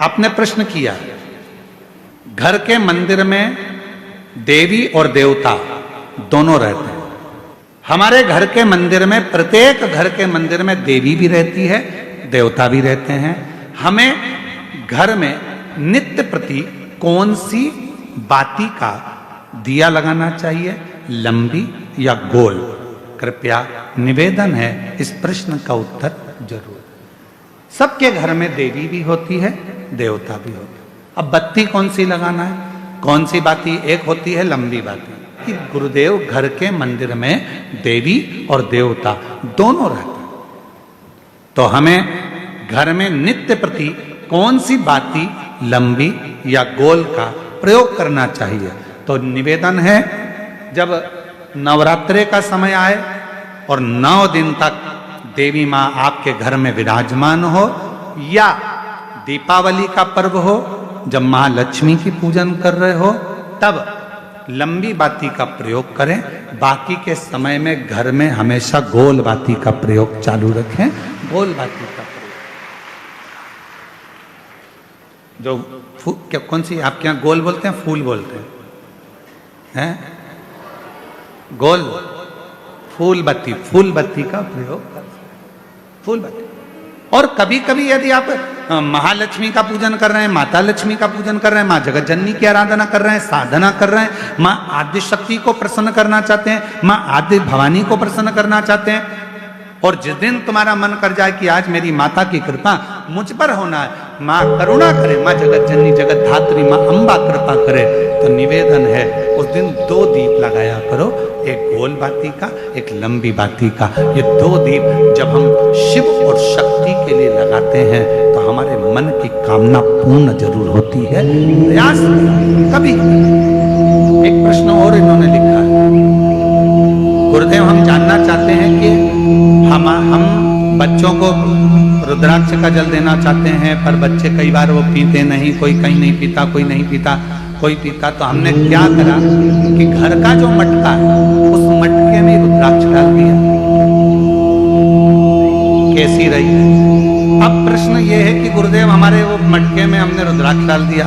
आपने प्रश्न किया, घर के मंदिर में देवी और देवता दोनों रहते हैं। हमारे घर के मंदिर में, प्रत्येक घर के मंदिर में देवी भी रहती है, देवता भी रहते हैं। हमें घर में नित्य प्रति कौन सी बाती का दिया लगाना चाहिए, लंबी या गोल? कृपया निवेदन है, इस प्रश्न का उत्तर जरूर। सबके घर में देवी भी होती है, देवता भी होता है। अब बत्ती कौन सी लगाना है, कौन सी बाती? एक होती है लंबी बाती कि गुरुदेव घर के मंदिर में देवी और देवता दोनों रहते हैं, तो हमें घर में नित्य प्रति कौन सी बाती, लंबी या गोल का प्रयोग करना चाहिए? तो निवेदन है, जब नवरात्रे का समय आए और 9 दिन तक देवी माँ आपके घर में विराजमान हो, या दीपावली का पर्व हो जब महालक्ष्मी की पूजन कर रहे हो, तब लंबी बाती का प्रयोग करें। बाकी के समय में घर में हमेशा गोल बाती का प्रयोग चालू रखें। गोल बाती का प्रयोग जो क्या, कौन सी आपके यहाँ गोल बोलते हैं, फूल बोलते हैं? गोल फूल बत्ती का प्रयोग कर, फूल बत्ती। और कभी कभी यदि आप महालक्ष्मी का पूजन कर रहे हैं, माता लक्ष्मी का पूजन कर रहे हैं, माँ जगत जननी की आराधना कर रहे हैं, साधना कर रहे हैं, माँ आद्य शक्ति को प्रसन्न करना चाहते हैं, माँ आद्य भवानी को प्रसन्न करना चाहते हैं, और जिस दिन तुम्हारा मन कर जाए कि आज मेरी माता की कृपा मुझ पर होना है, माँ करुणा करे, माँ जगत जननी जगत धात्री माँ अम्बा कृपा करे, तो निवेदन है उस दिन 2 दीप लगाया करो, एक गोल बाती का, एक लंबी बाती का। ये 2 दीप जब हम शिव और शक्ति के लिए लगाते हैं तो हमारे मन की कामना पूर्ण जरूर होती है। प्रयास कभी। एक प्रश्न और इन्होंने लिखा है, गुरुदेव हम जानना चाहते हैं कि हम बच्चों को रुद्राक्ष का जल देना चाहते हैं, पर बच्चे कई बार वो पीते नहीं, कोई कहीं नहीं पीता, कोई नहीं पीता, कोई पीता, तो हमने क्या करा कि घर का जो मटका है उस मटके में रुद्राक्ष डाल दिया। कैसी रही? अब प्रश्न ये है कि गुरुदेव हमारे वो मटके में हमने रुद्राक्ष डाल दिया,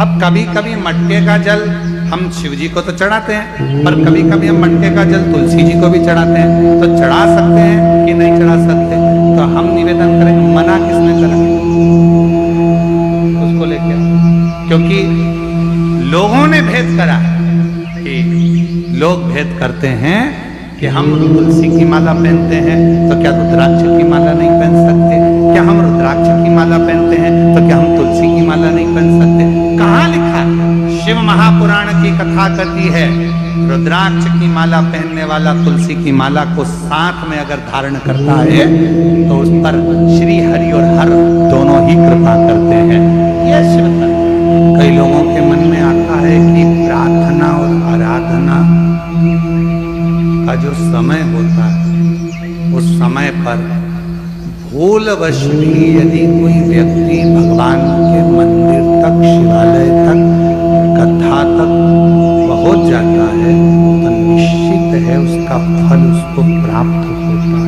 अब कभी कभी मटके का जल हम शिव जी को तो चढ़ाते हैं, पर कभी कभी हम मटके का जल तुलसी जी को भी चढ़ाते हैं, तो चढ़ा सकते हैं कि नहीं चढ़ा सकते? तो हम निवेदन करेंगे, मना किसने करा उसको लेकर, क्योंकि लोगों ने भेद करा कि लोग भेद करते हैं कि हम तुलसी की माला पहनते हैं तो क्या रुद्राक्ष की माला नहीं पहन सकते? क्या हम रुद्राक्ष की माला पहनते हैं तो क्या हम तुलसी की माला नहीं पहन सकते? कहाँ लिखा? शिव महापुराण की कथा कहती है, रुद्राक्ष की माला पहनने वाला तुलसी की माला को साथ में अगर धारण करता है तो उस पर श्री हरि और हर दोनों ही कृपा करते हैं। यह शिव तत्व कई लोगों के मन में आता है कि प्रार्थना और आराधना का जो समय होता है उस समय पर भूलवश भी यदि कोई व्यक्ति भगवान के मंदिर तक, शिवालय तक, कथा तक पहुंच जाता है तो निश्चित है उसका फल उसको प्राप्त होता है।